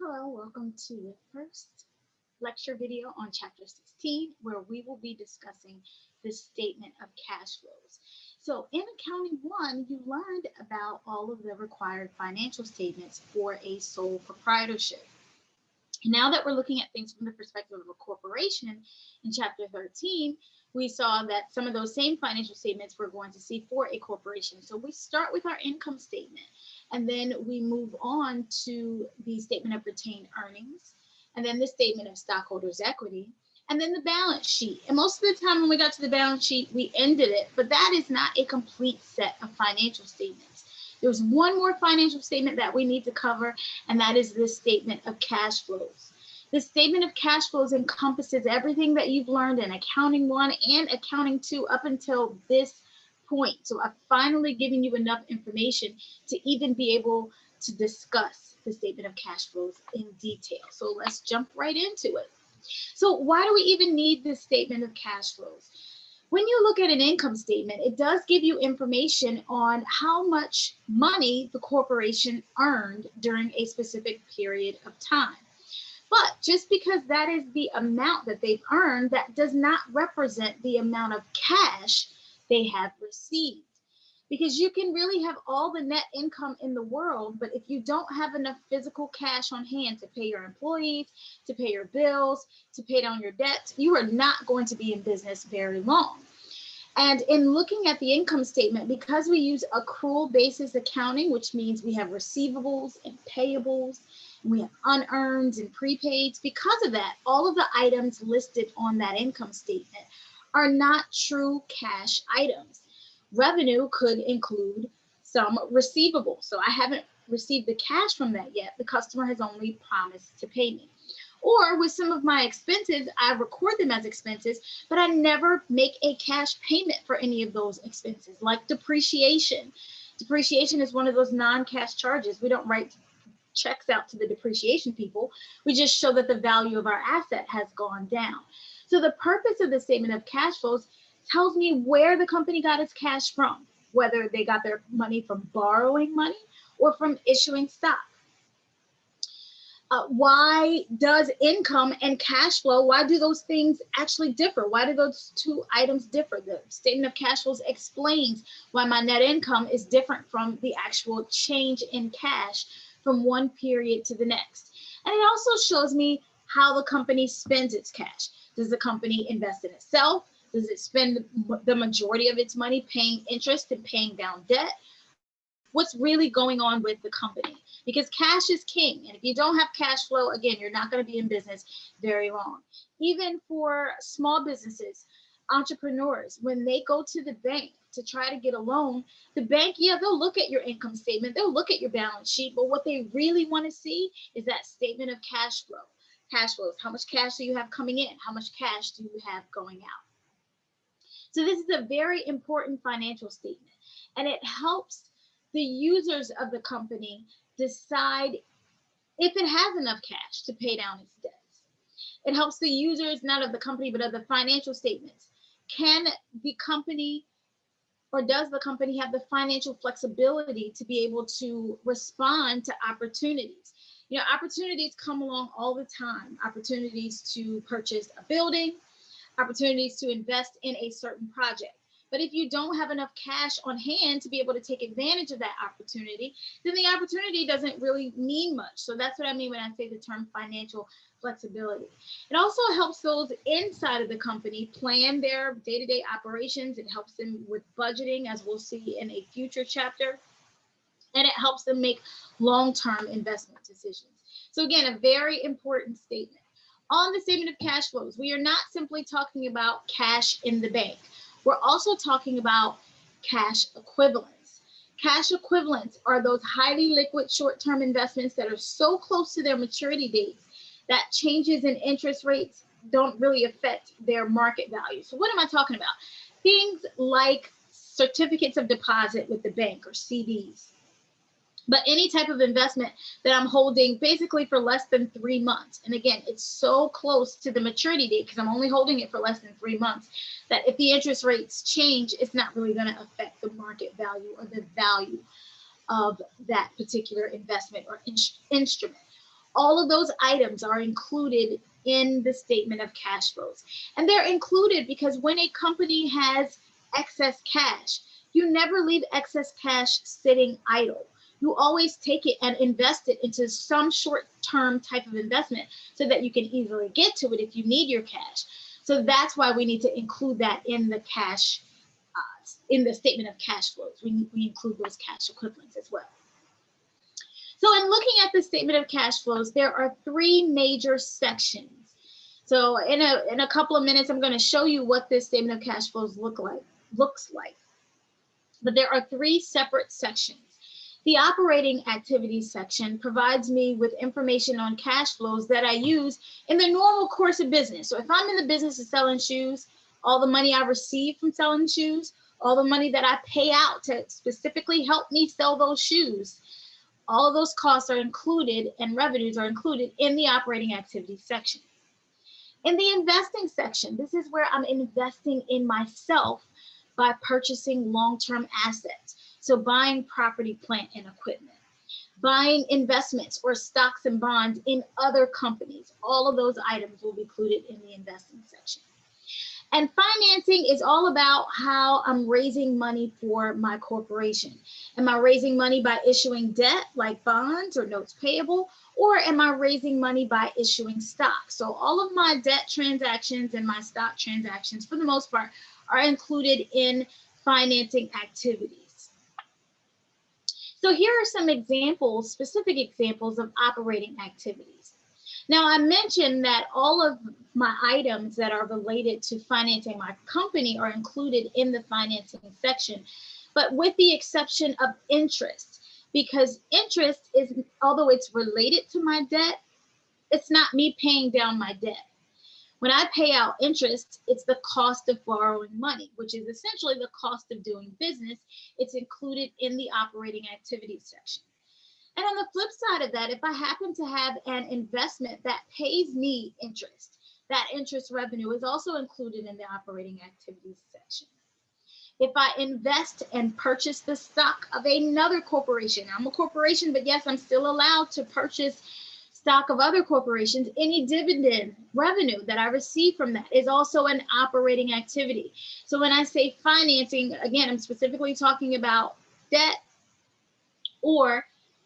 Hello, welcome to the first lecture video on chapter 16, where we will be discussing the statement of cash flows. So in accounting one, you learned about all of the required financial statements for a sole proprietorship. Now that we're looking at things from the perspective of a corporation, in chapter 13, we saw that some of those same financial statements we're going to see for a corporation. So we start with our income statement, and then we move on to the statement of retained earnings, and then the statement of stockholders' equity, and then the balance sheet. And most of the time when we got to the balance sheet, we ended it, but that is not a complete set of financial statements. There's one more financial statement that we need to cover, and that is the statement of cash flows. The statement of cash flows encompasses everything that you've learned in accounting one and accounting two up until this point. So I've finally given you enough information to even be able to discuss the statement of cash flows in detail. So let's jump right into it. So why do we even need this statement of cash flows? When you look at an income statement, it does give you information on how much money the corporation earned during a specific period of time. But just because that is the amount that they've earned, that does not represent the amount of cash they have received. Because you can really have all the net income in the world, but if you don't have enough physical cash on hand to pay your employees, to pay your bills, to pay down your debts, you are not going to be in business very long. And in looking at the income statement, because we use accrual basis accounting, which means we have receivables and payables, and we have unearned and prepaids, because of that, all of the items listed on that income statement are not true cash items. Revenue could include some receivables. So I haven't received the cash from that yet. The customer has only promised to pay me. Or with some of my expenses, I record them as expenses, but I never make a cash payment for any of those expenses, like depreciation. Depreciation is one of those non-cash charges. We don't write checks out to the depreciation people. We just show that the value of our asset has gone down. So the purpose of the statement of cash flows tells me where the company got its cash from, whether they got their money from borrowing money or from issuing stock. Why does income and cash flow, why do those things actually differ? Why do those two items differ? The statement of cash flows explains why my net income is different from the actual change in cash from one period to the next. And it also shows me how the company spends its cash. Does the company invest in itself? Does it spend the majority of its money paying interest and paying down debt? What's really going on with the company? Because cash is king. And if you don't have cash flow, again, you're not going to be in business very long. Even for small businesses, entrepreneurs, when they go to the bank to try to get a loan, the bank, yeah, they'll look at your income statement, they'll look at your balance sheet, but what they really want to see is that statement of cash flow. Cash flows, how much cash do you have coming in? How much cash do you have going out? So this is a very important financial statement, and it helps the users of the company decide if it has enough cash to pay down its debts. It helps the users, not of the company, but of the financial statements. Can the company, or does the company have the financial flexibility to be able to respond to opportunities? You know, opportunities come along all the time. Opportunities to purchase a building, opportunities to invest in a certain project. But if you don't have enough cash on hand to be able to take advantage of that opportunity, then the opportunity doesn't really mean much. So that's what I mean when I say the term financial flexibility. It also helps those inside of the company plan their day-to-day operations. It helps them with budgeting, as we'll see in a future chapter. And it helps them make long-term investment decisions. So again, a very important statement. On the statement of cash flows, we are not simply talking about cash in the bank. We're also talking about cash equivalents. Cash equivalents are those highly liquid short-term investments that are so close to their maturity dates that changes in interest rates don't really affect their market value. So what am I talking about? Things like certificates of deposit with the bank, or CDs. But any type of investment that I'm holding basically for less than 3 months. And again, it's so close to the maturity date because I'm only holding it for less than 3 months that if the interest rates change, it's not really going to affect the market value or the value of that particular investment or instrument. All of those items are included in the statement of cash flows. And they're included because when a company has excess cash, you never leave excess cash sitting idle. You always take it and invest it into some short-term type of investment so that you can easily get to it if you need your cash. So that's why we need to include that in the cash, in the statement of cash flows. We include those cash equivalents as well. So in looking at the statement of cash flows, there are three major sections. So in a couple of minutes, I'm going to show you what this statement of cash flows looks like. But there are three separate sections. The operating activities section provides me with information on cash flows that I use in the normal course of business. So if I'm in the business of selling shoes, all the money I receive from selling shoes, all the money that I pay out to specifically help me sell those shoes, all of those costs are included and revenues are included in the operating activities section. In the investing section, this is where I'm investing in myself by purchasing long-term assets. So buying property, plant, and equipment, buying investments or stocks and bonds in other companies. All of those items will be included in the investing section. And financing is all about how I'm raising money for my corporation. Am I raising money by issuing debt like bonds or notes payable, or am I raising money by issuing stock? So all of my debt transactions and my stock transactions, for the most part, are included in financing activities. So here are some examples, specific examples of operating activities. Now, I mentioned that all of my items that are related to financing my company are included in the financing section, but with the exception of interest, because interest is, although it's related to my debt, it's not me paying down my debt. When I pay out interest, it's the cost of borrowing money, which is essentially the cost of doing business. It's included in the operating activities section. And on the flip side of that, if I happen to have an investment that pays me interest, that interest revenue is also included in the operating activities section. If I invest and purchase the stock of another corporation, I'm a corporation, but yes, I'm still allowed to purchase stock of other corporations. Any dividend revenue that I receive from that is also an operating activity. So when I say financing, again, I'm specifically talking about debt or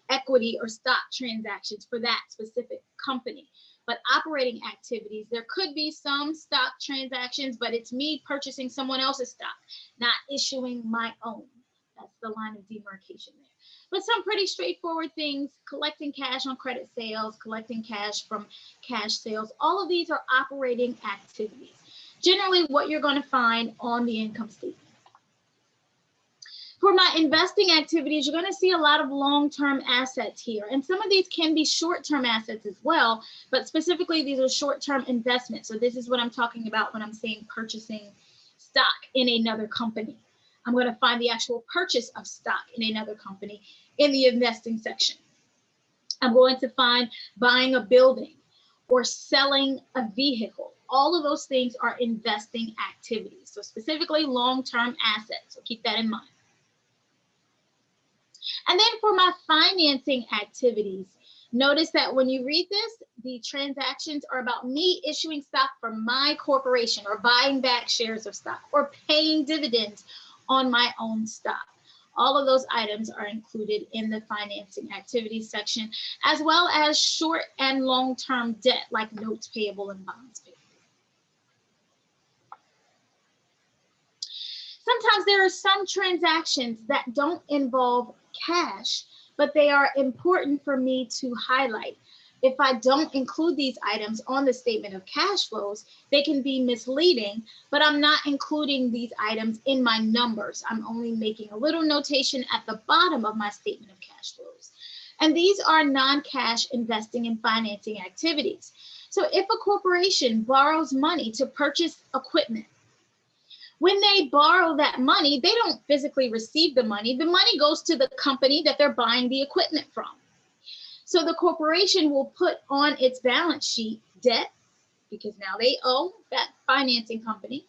equity or stock transactions for that specific company. But operating activities, there could be some stock transactions, but it's me purchasing someone else's stock, not issuing my own. That's the line of demarcation there. But some pretty straightforward things: collecting cash on credit sales, collecting cash from cash sales. All of these are operating activities. Generally what you're going to find on the income statement. For my investing activities, you're going to see a lot of long-term assets here. And some of these can be short-term assets as well, but specifically these are short-term investments. So this is what I'm talking about when I'm saying purchasing stock in another company. I'm going to find the actual purchase of stock in another company in the investing section. I'm going to find buying a building or selling a vehicle. All of those things are investing activities. So specifically long-term assets. So keep that in mind. And then for my financing activities, notice that when you read this, the transactions are about me issuing stock for my corporation or buying back shares of stock or paying dividends on my own stock. All of those items are included in the financing activities section, as well as short and long-term debt like notes payable and bonds payable. Sometimes there are some transactions that don't involve cash, but they are important for me to highlight. If I don't include these items on the statement of cash flows, they can be misleading, but I'm not including these items in my numbers. I'm only making a little notation at the bottom of my statement of cash flows. And these are non-cash investing and financing activities. So if a corporation borrows money to purchase equipment, when they borrow that money, they don't physically receive the money. The money goes to the company that they're buying the equipment from. So the corporation will put on its balance sheet debt because now they owe that financing company,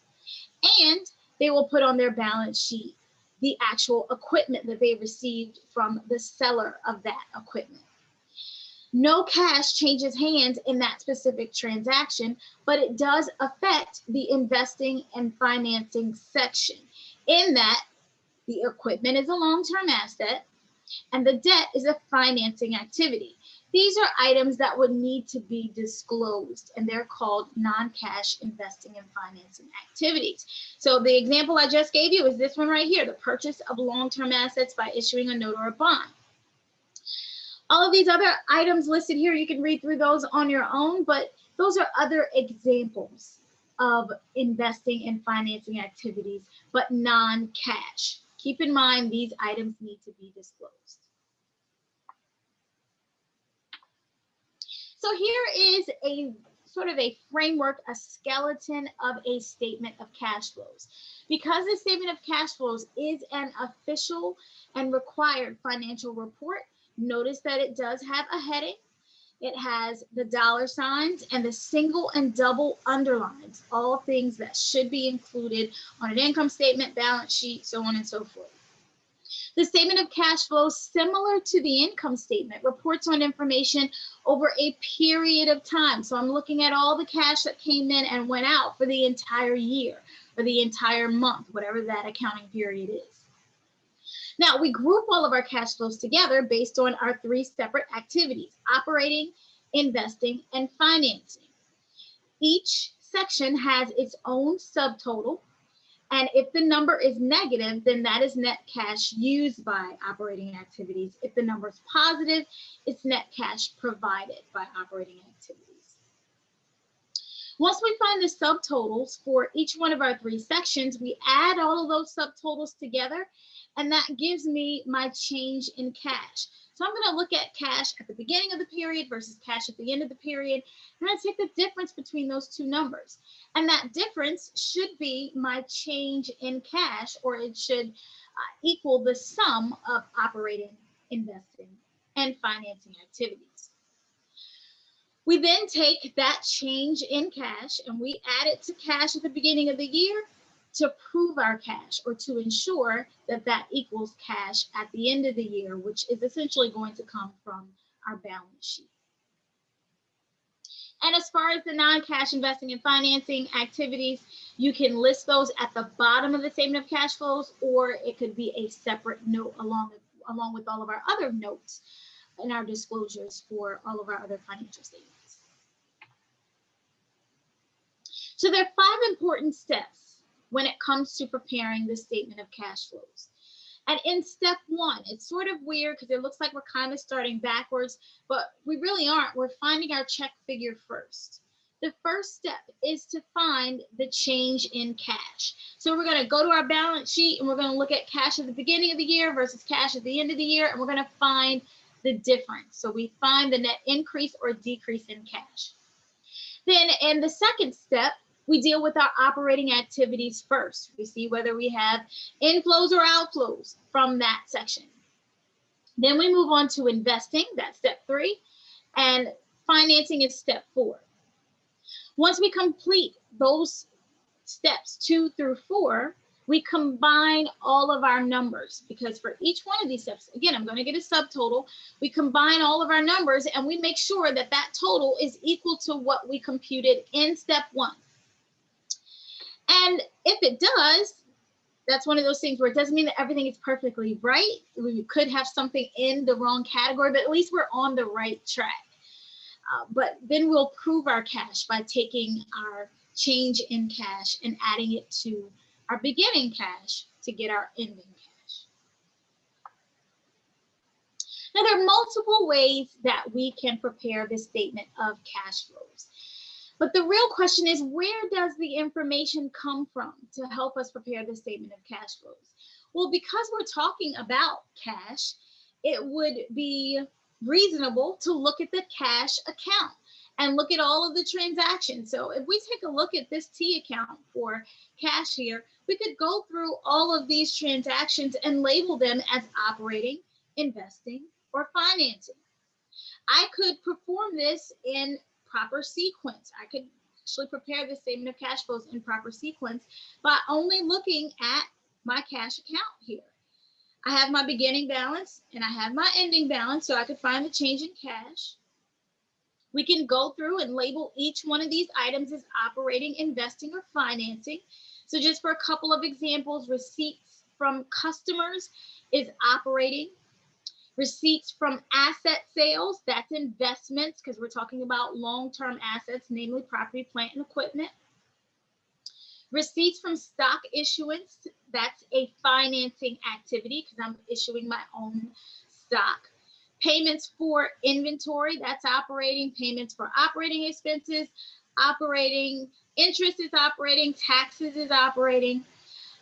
and they will put on their balance sheet the actual equipment that they received from the seller of that equipment. No cash changes hands in that specific transaction, but it does affect the investing and financing section in that the equipment is a long-term asset and the debt is a financing activity. These are items that would need to be disclosed, and they're called non-cash investing and financing activities. So the example I just gave you is this one right here, the purchase of long-term assets by issuing a note or a bond. All of these other items listed here, you can read through those on your own, but those are other examples of investing and financing activities, but non-cash. Keep in mind, these items need to be disclosed. So here is a sort of a framework, a skeleton of a statement of cash flows. Because the statement of cash flows is an official and required financial report, notice that it does have a heading. It has the dollar signs and the single and double underlines, all things that should be included on an income statement, balance sheet, so on and so forth. The statement of cash flows, similar to the income statement, reports on information over a period of time. So I'm looking at all the cash that came in and went out for the entire year or the entire month, whatever that accounting period is. Now, we group all of our cash flows together based on our three separate activities: operating, investing, and financing. Each section has its own subtotal. And if the number is negative, then that is net cash used by operating activities. If the number is positive, it's net cash provided by operating activities. Once we find the subtotals for each one of our three sections, we add all of those subtotals together, and that gives me my change in cash. So I'm going to look at cash at the beginning of the period versus cash at the end of the period. I'm going to take the difference between those two numbers. And that difference should be my change in cash, or it should equal the sum of operating, investing, and financing activities. We then take that change in cash and we add it to cash at the beginning of the year to prove our cash, or to ensure that that equals cash at the end of the year, which is essentially going to come from our balance sheet. And as far as the non-cash investing and financing activities, you can list those at the bottom of the statement of cash flows, or it could be a separate note along with all of our other notes in our disclosures for all of our other financial statements. So there are 5 important steps when it comes to preparing the statement of cash flows. And in step 1, it's sort of weird because it looks like we're kind of starting backwards, but we really aren't. We're finding our check figure first. The first step is to find the change in cash. So we're going to go to our balance sheet and we're going to look at cash at the beginning of the year versus cash at the end of the year, and we're going to find the difference. So we find the net increase or decrease in cash. Then in the second step, we deal with our operating activities first. We see whether we have inflows or outflows from that section. Then we move on to investing, that's step 3, and financing is step 4. Once we complete those steps 2 through 4, we combine all of our numbers, because for each one of these steps, again, I'm going to get a subtotal. We combine all of our numbers and we make sure that that total is equal to what we computed in step 1. And if it does, that's one of those things where it doesn't mean that everything is perfectly right. We could have something in the wrong category, but at least we're on the right track. But then we'll prove our cash by taking our change in cash and adding it to our beginning cash to get our ending cash. Now, there are multiple ways that we can prepare this statement of cash flows. But the real question is, where does the information come from to help us prepare the statement of cash flows? Well, because we're talking about cash, it would be reasonable to look at the cash account and look at all of the transactions. So if we take a look at this T account for cash here, we could go through all of these transactions and label them as operating, investing, or financing. I could perform this in proper sequence. I could actually prepare the statement of cash flows in proper sequence by only looking at my cash account here. I have my beginning balance and I have my ending balance, so I could find the change in cash. We can go through and label each one of these items as operating, investing, or financing. So just for a couple of examples, receipts from customers is operating. Receipts from asset sales, that's investments, because we're talking about long-term assets, namely property, plant, and equipment. Receipts from stock issuance, that's a financing activity because I'm issuing my own stock. Payments for inventory, that's operating. Payments for operating expenses, operating. Interest is operating. Taxes is operating.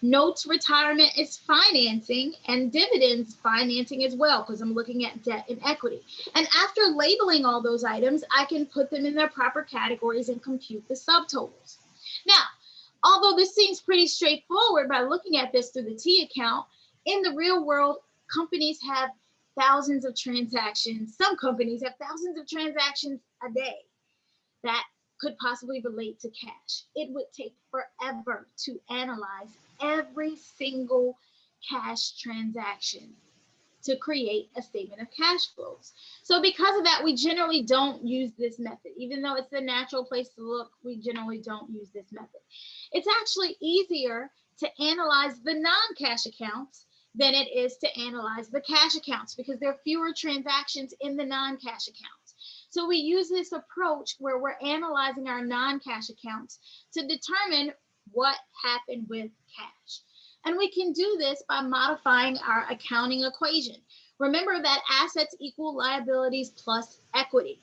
Notes retirement is financing, and dividends financing as well, because I'm looking at debt and equity. And after labeling all those items, I can put them in their proper categories and compute the subtotals. Now, although this seems pretty straightforward by looking at this through the T account, in the real world, companies have thousands of transactions. Some companies have thousands of transactions a day that could possibly relate to cash. It would take forever to analyze every single cash transaction to create a statement of cash flows. So because of that, we generally don't use this method. Even though it's the natural place to look, we generally don't use this method. It's actually easier to analyze the non-cash accounts than it is to analyze the cash accounts because there are fewer transactions in the non-cash accounts. So we use this approach where we're analyzing our non-cash accounts to determine what happened with cash. And we can do this by modifying our accounting equation. Remember that assets equal liabilities plus equity.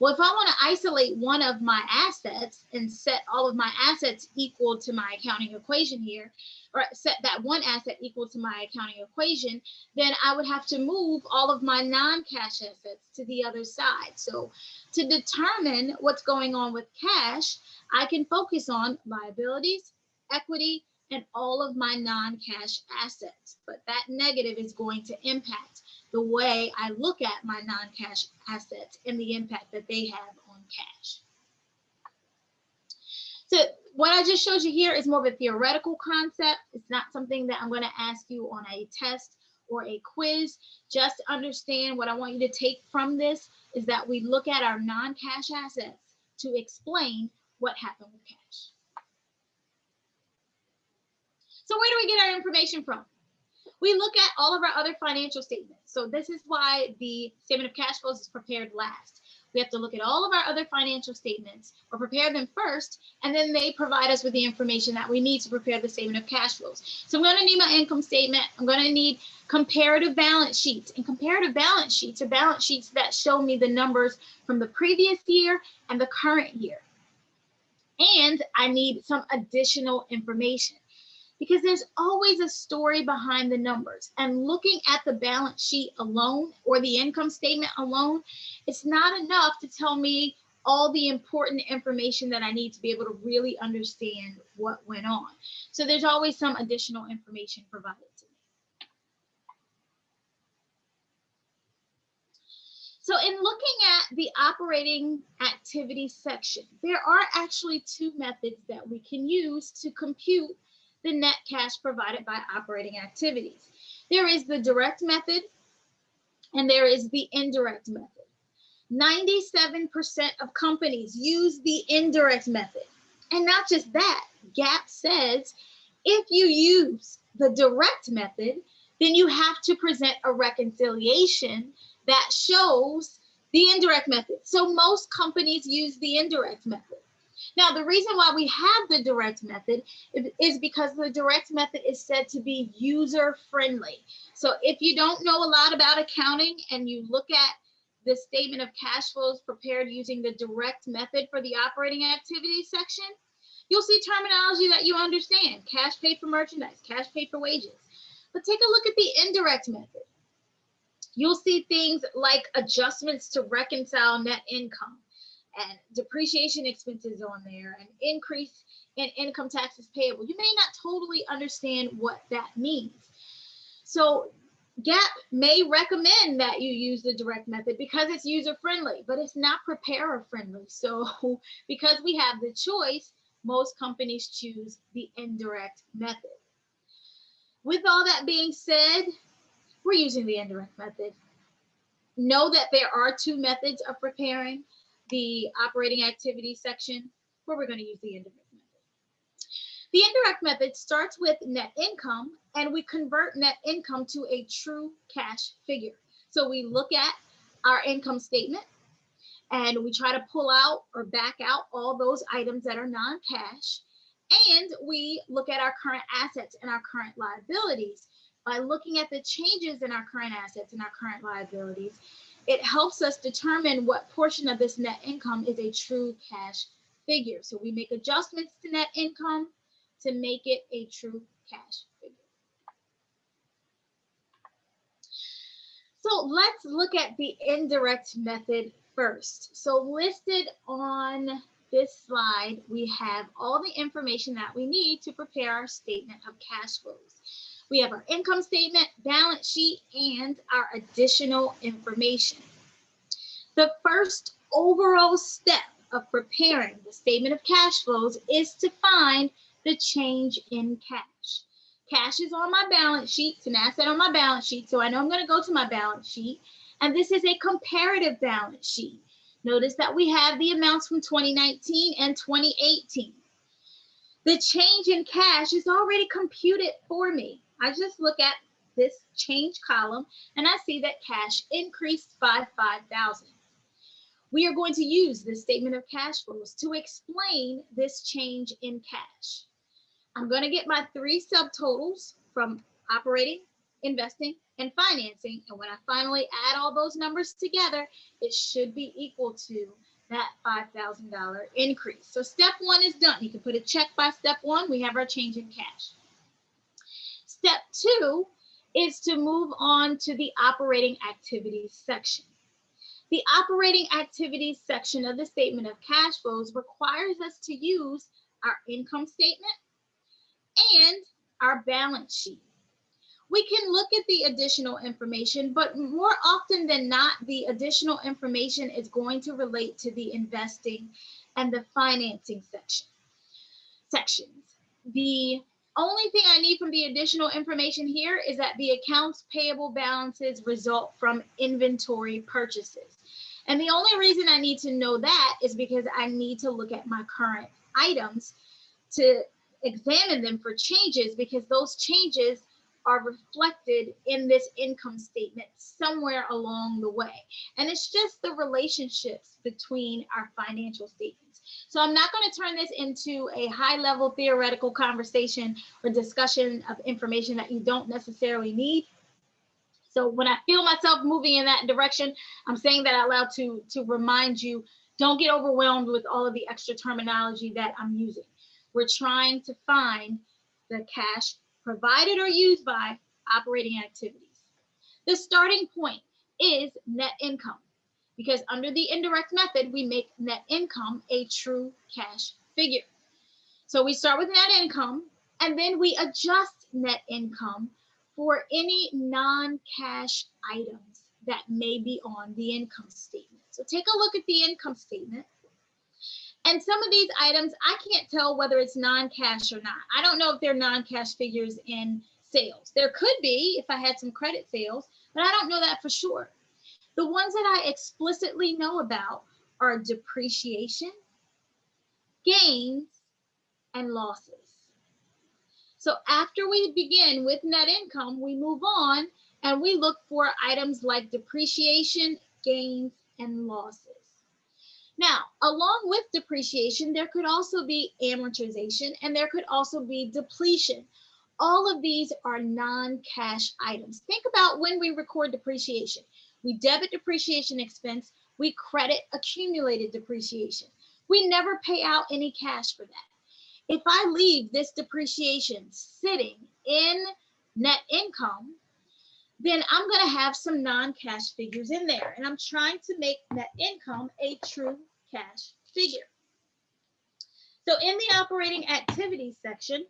Well, if I want to isolate one of my assets and set all of my assets equal to my accounting equation here, or set that one asset equal to my accounting equation, then I would have to move all of my non-cash assets to the other side. So to determine what's going on with cash, I can focus on liabilities, equity, and all of my non-cash assets. But that negative is going to impact the way I look at my non-cash assets and the impact that they have on cash. So what I just showed you here is more of a theoretical concept. It's not something that I'm going to ask you on a test or a quiz. Just understand what I want you to take from this is that we look at our non-cash assets to explain what happened with cash. So where do we get our information from? We look at all of our other financial statements. So this is why the statement of cash flows is prepared last. We have to look at all of our other financial statements or prepare them first, and then they provide us with the information that we need to prepare the statement of cash flows. So I'm going to need my income statement. I'm going to need comparative balance sheets. And comparative balance sheets are balance sheets that show me the numbers from the previous year and the current year. And I need some additional information, because there's always a story behind the numbers. And looking at the balance sheet alone or the income statement alone, it's not enough to tell me all the important information that I need to be able to really understand what went on. So there's always some additional information provided to me. So in looking at the operating activity section, there are actually two methods that we can use to compute the net cash provided by operating activities. There is the direct method and there is the indirect method. 97% of companies use the indirect method. And not just that, GAAP says if you use the direct method, then you have to present a reconciliation that shows the indirect method. So most companies use the indirect method. Now, the reason why we have the direct method is because the direct method is said to be user-friendly. So if you don't know a lot about accounting and you look at the statement of cash flows prepared using the direct method for the operating activities section, you'll see terminology that you understand. Cash paid for merchandise, cash paid for wages. But take a look at the indirect method. You'll see things like adjustments to reconcile net income, and depreciation expenses on there, and increase in income taxes payable. You may not totally understand what that means. So GAAP may recommend that you use the direct method because it's user-friendly, but it's not preparer-friendly. So because we have the choice, most companies choose the indirect method. With all that being said, we're using the indirect method. Know that there are two methods of preparing. the operating activity section where we're going to use the indirect method. The indirect method starts with net income, and we convert net income to a true cash figure. So we look at our income statement and we try to pull out or back out all those items that are non-cash, and we look at our current assets and our current liabilities. By looking at the changes in our current assets and our current liabilities, it helps us determine what portion of this net income is a true cash figure. So we make adjustments to net income to make it a true cash figure. So let's look at the indirect method first. So listed on this slide, we have all the information that we need to prepare our statement of cash flows. We have our income statement, balance sheet, and our additional information. The first overall step of preparing the statement of cash flows is to find the change in cash. Cash is on my balance sheet. It's an asset on my balance sheet, so I know I'm going to go to my balance sheet. And this is a comparative balance sheet. Notice that we have the amounts from 2019 and 2018. The change in cash is already computed for me. I just look at this change column and I see that cash increased by $5,000. We are going to use this statement of cash flows to explain this change in cash. I'm going to get my three subtotals from operating, investing, and financing. And when I finally add all those numbers together, it should be equal to that $5,000 increase. So step one is done. You can put a check by step one. We have our change in cash. Step two is to move on to the operating activities section. The operating activities section of the statement of cash flows requires us to use our income statement and our balance sheet. We can look at the additional information, but more often than not, the additional information is going to relate to the investing and the financing sections. The only thing I need from the additional information here is that the accounts payable balances result from inventory purchases. And the only reason I need to know that is because I need to look at my current items to examine them for changes, because those changes are reflected in this income statement somewhere along the way. And it's just the relationships between our financial statements. So I'm not going to turn this into a high-level theoretical conversation or discussion of information that you don't necessarily need. So when I feel myself moving in that direction, I'm saying that out loud to remind you, don't get overwhelmed with all of the extra terminology that I'm using. We're trying to find the cash provided or used by operating activities. The starting point is net income, because under the indirect method, we make net income a true cash figure. So we start with net income, and then we adjust net income for any non-cash items that may be on the income statement. So take a look at the income statement. And some of these items, I can't tell whether it's non-cash or not. I don't know if they're non-cash figures in sales. There could be if I had some credit sales, but I don't know that for sure. The ones that I explicitly know about are depreciation, gains, and losses. So after we begin with net income, we move on and we look for items like depreciation, gains, and losses. Now, along with depreciation, there could also be amortization, and there could also be depletion. All of these are non-cash items. Think about when we record depreciation. We debit depreciation expense, we credit accumulated depreciation. We never pay out any cash for that. If I leave this depreciation sitting in net income, then I'm going to have some non-cash figures in there. And I'm trying to make net income a true cash figure. So in the operating activities section,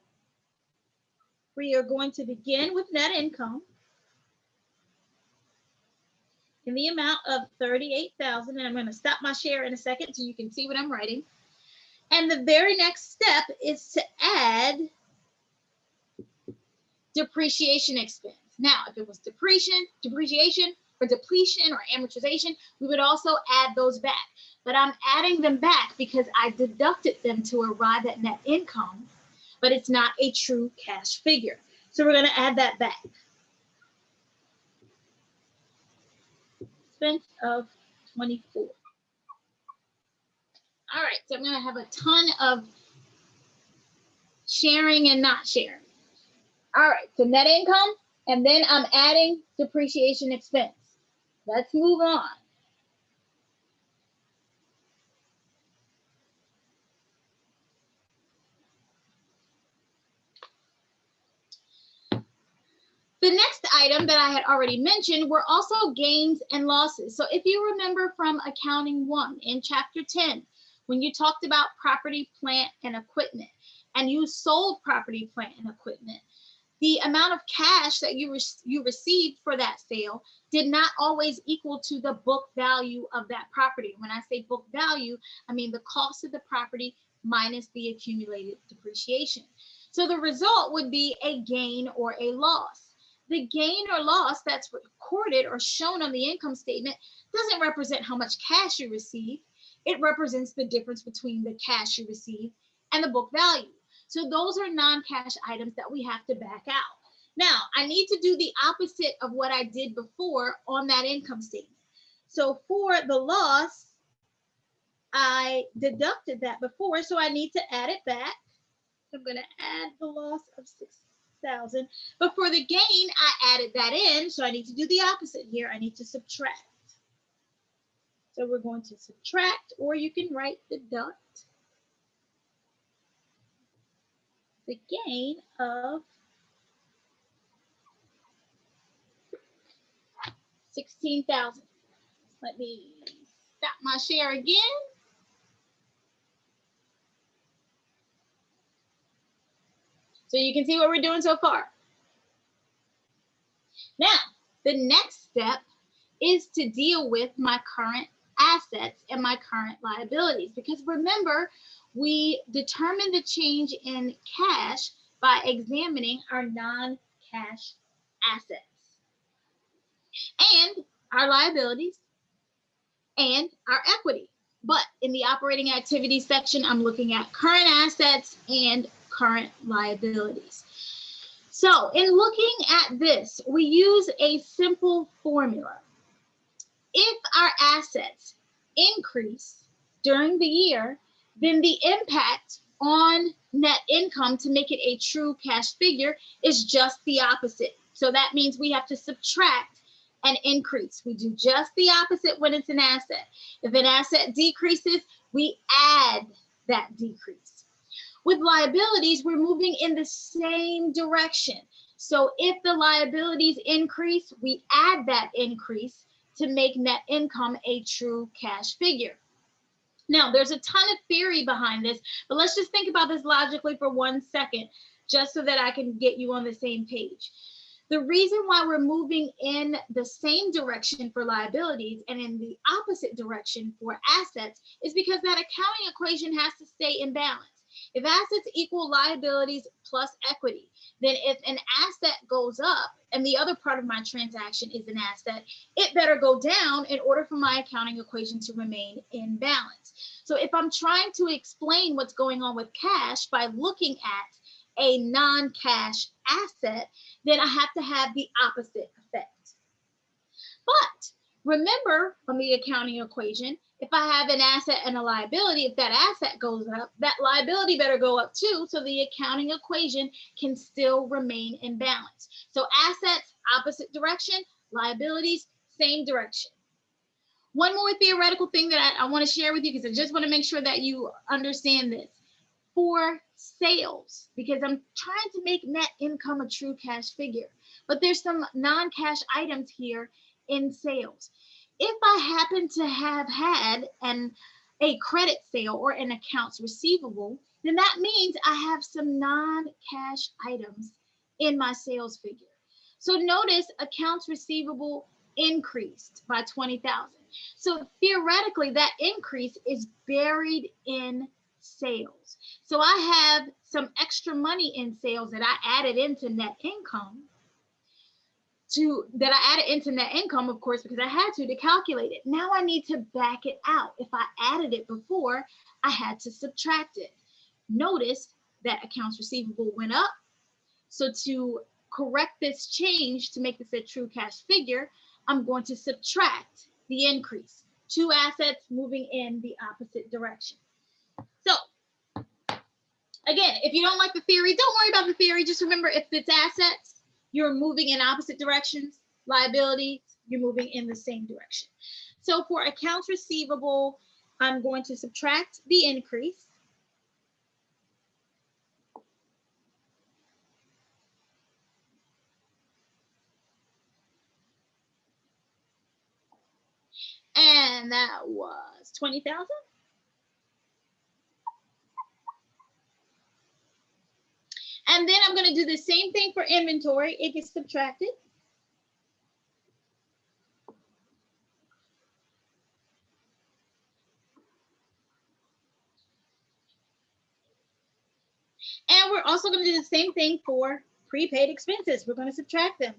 we are going to begin with net income in the amount of $38,000. And I'm going to stop my share in a second so you can see what I'm writing. And the very next step is to add depreciation expense. Now, if it was depreciation or depletion or amortization, we would also add those back. but I'm adding them back because I deducted them to arrive at net income, but it's not a true cash figure. So we're going to add that back. Expense of 24. All right, so I'm going to have a ton of sharing and not sharing. All right, so net income, and then I'm adding depreciation expense. Let's move on. The next item that I had already mentioned were also gains and losses. So if you remember from Accounting 1 in Chapter 10, when you talked about property, plant, and equipment, and you sold property, plant, and equipment, the amount of cash that you received for that sale did not always equal to the book value of that property. When I say book value, I mean the cost of the property minus the accumulated depreciation. So the result would be a gain or a loss. The gain or loss that's recorded or shown on the income statement doesn't represent how much cash you received. It represents the difference between the cash you received and the book value. So those are non-cash items that we have to back out. Now, I need to do the opposite of what I did before on that income statement. So for the loss, I deducted that before, so I need to add it back. I'm going to add the loss of 6,000. But for the gain, I added that in, so I need to do the opposite here. I need to subtract. So we're going to subtract, or you can write deduct the gain of 16,000. Let me stop my share again. So you can see what we're doing so far. Now, the next step is to deal with my current assets and my current liabilities. Because remember, we determine the change in cash by examining our non-cash assets and our liabilities and our equity. But in the operating activities section, I'm looking at current assets and current liabilities. So in looking at this, we use a simple formula. If our assets increase during the year, then the impact on net income to make it a true cash figure is just the opposite. So that means we have to subtract an increase. We do just the opposite when it's an asset. If an asset decreases, we add that decrease. With liabilities, we're moving in the same direction. So if the liabilities increase, we add that increase to make net income a true cash figure. Now, there's a ton of theory behind this, but let's just think about this logically for 1 second, just so that I can get you on the same page. The reason why we're moving in the same direction for liabilities and in the opposite direction for assets is because that accounting equation has to stay in balance. If assets equal liabilities plus equity, then if an asset goes up and the other part of my transaction is an asset, it better go down in order for my accounting equation to remain in balance. So if I'm trying to explain what's going on with cash by looking at a non-cash asset, then I have to have the opposite effect. But remember, on the accounting equation, if I have an asset and a liability, if that asset goes up, that liability better go up too, so the accounting equation can still remain in balance. So assets, opposite direction, liabilities, same direction. One more theoretical thing that I want to share with you, because I just want to make sure that you understand this. For sales, because I'm trying to make net income a true cash figure, but there's some non-cash items here in sales. If I happen to have had a credit sale or an accounts receivable, then that means I have some non-cash items in my sales figure. So notice accounts receivable increased by 20,000. So theoretically, that increase is buried in sales. So I have some extra money in sales that I added into net income, that I added into net income, of course, because I had to calculate it. Now I need to back it out. If I added it before, I had to subtract it. Notice that accounts receivable went up. So to correct this change, to make this a true cash figure, I'm going to subtract the increase. Two assets moving in the opposite direction. So again, if you don't like the theory, don't worry about the theory. Just remember, if it's assets, you're moving in opposite directions. Liabilities, you're moving in the same direction. So for accounts receivable, I'm going to subtract the increase. And that was 20,000. And then I'm going to do the same thing for inventory. It gets subtracted. And we're also going to do the same thing for prepaid expenses. We're going to subtract them.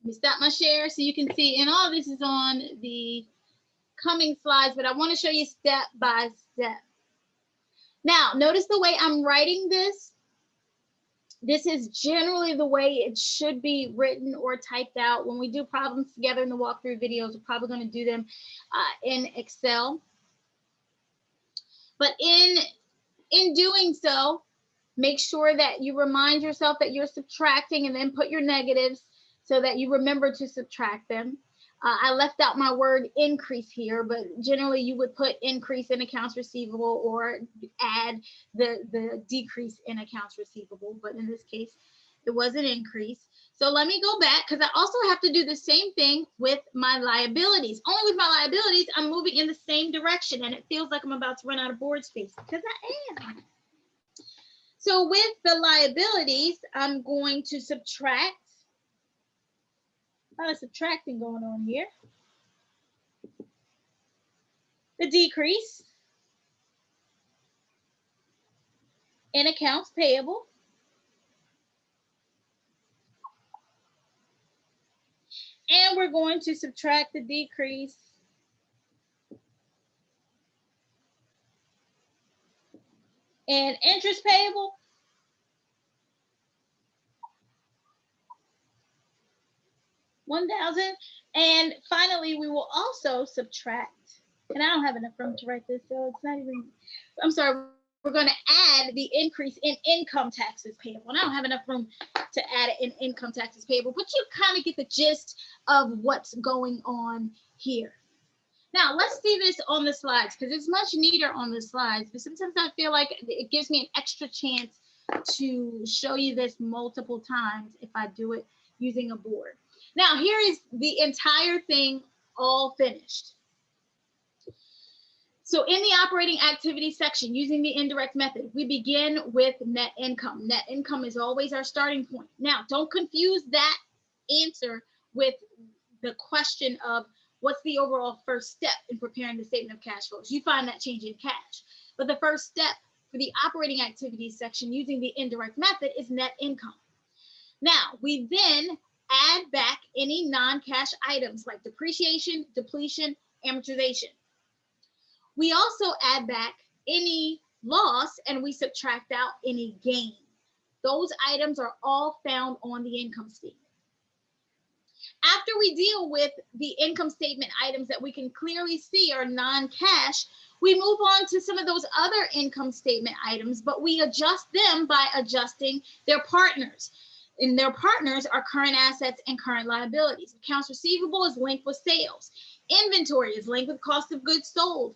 Let me stop my share so you can see, and all this is on the coming slides, but I want to show you step by step. Now, notice the way I'm writing this. This is generally the way it should be written or typed out. When we do problems together in the walkthrough videos, we're probably going to do them in Excel. But in doing so, make sure that you remind yourself that you're subtracting and then put your negatives so that you remember to subtract them. I left out my word increase here, but generally you would put increase in accounts receivable or add the decrease in accounts receivable. But in this case, it was an increase. So let me go back because I also have to do the same thing with my liabilities. Only with my liabilities, I'm moving in the same direction and it feels like I'm about to run out of board space because I am. So with the liabilities, I'm going to subtract. A lot of subtracting going on here. The decrease in accounts payable. And we're going to subtract the decrease in interest payable. $1,000. And finally, we will also subtract, and I don't have enough room to write this, so it's not even, I'm sorry, we're going to add the increase in income taxes payable. And I don't have enough room to add it in income taxes payable, but you kind of get the gist of what's going on here. Now, let's see this on the slides because it's much neater on the slides, but sometimes I feel like it gives me an extra chance to show you this multiple times if I do it using a board. Now, here is the entire thing all finished. So in the operating activity section, using the indirect method, we begin with net income. Net income is always our starting point. Now, don't confuse that answer with the question of what's the overall first step in preparing the statement of cash flows. You find that change in cash. But the first step for the operating activities section using the indirect method is net income. Now, we then add back any non-cash items like depreciation, depletion, amortization. We also add back any loss and we subtract out any gain. Those items are all found on the income statement. After we deal with the income statement items that we can clearly see are non-cash, we move on to some of those other income statement items, but we adjust them by adjusting their partners. And their partners are current assets and current liabilities. Accounts receivable is linked with sales. Inventory is linked with cost of goods sold.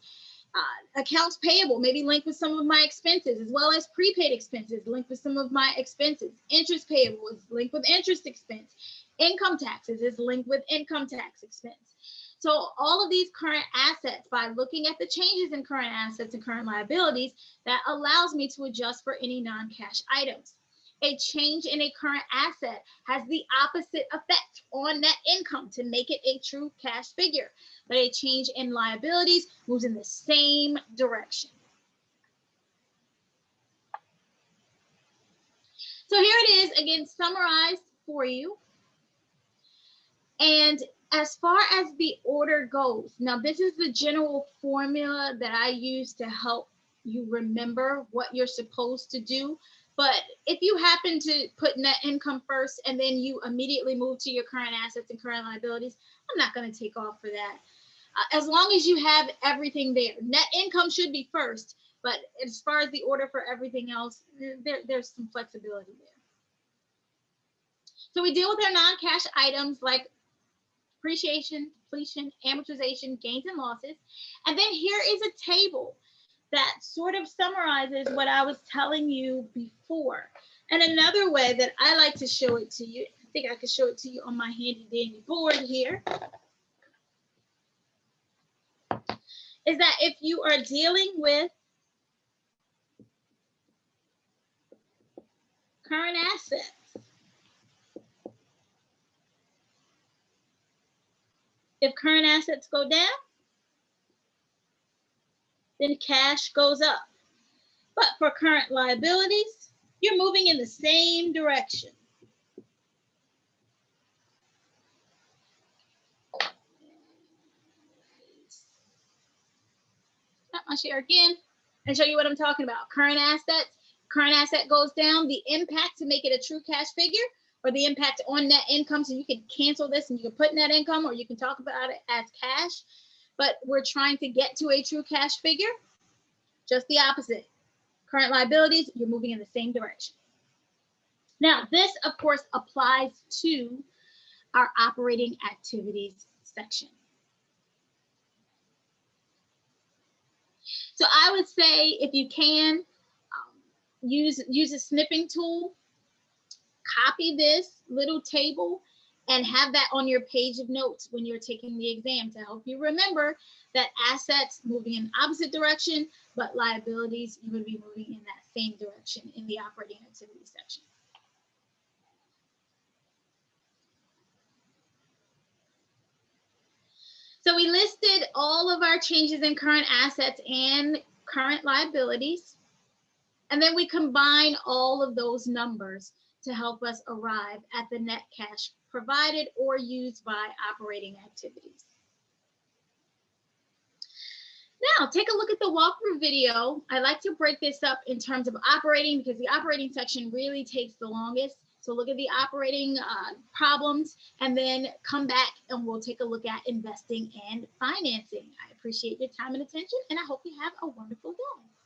Accounts payable may be linked with some of my expenses, as well as prepaid expenses linked with some of my expenses. Interest payable is linked with interest expense. Income taxes is linked with income tax expense. So all of these current assets, by looking at the changes in current assets and current liabilities, that allows me to adjust for any non-cash items. A change in a current asset has the opposite effect on net income to make it a true cash figure, but a change in liabilities moves in the same direction. So here it is again summarized for you. And as far as the order goes, now this is the general formula that I use to help you remember what you're supposed to do. But if you happen to put net income first and then you immediately move to your current assets and current liabilities, I'm not going to take off for that. As long as you have everything there, net income should be first. But as far as the order for everything else, there's some flexibility there. So we deal with our non-cash items like depreciation, depletion, amortization, gains and losses. And then here is a table that sort of summarizes what I was telling you before. And another way that I like to show it to you, I think I could show it to you on my handy dandy board here, is that if you are dealing with current assets, if current assets go down, then cash goes up. But for current liabilities, you're moving in the same direction. Stop my share again and show you what I'm talking about. Current asset goes down, the impact to make it a true cash figure or the impact on net income. So you can cancel this and you can put net income or you can talk about it as cash, but we're trying to get to a true cash figure. Just the opposite. Current liabilities, you're moving in the same direction. Now, this, of course, applies to our operating activities section. So I would say if you can, use a snipping tool, copy this little table and have that on your page of notes when you're taking the exam to help you remember that assets moving in opposite direction, but liabilities, you would be moving in that same direction in the operating activities section. So we listed all of our changes in current assets and current liabilities. And then we combine all of those numbers to help us arrive at the net cash provided or used by operating activities. Now, take a look at the walkthrough video. I like to break this up in terms of operating because the operating section really takes the longest. So look at the operating problems and then come back and we'll take a look at investing and financing. I appreciate your time and attention and I hope you have a wonderful day.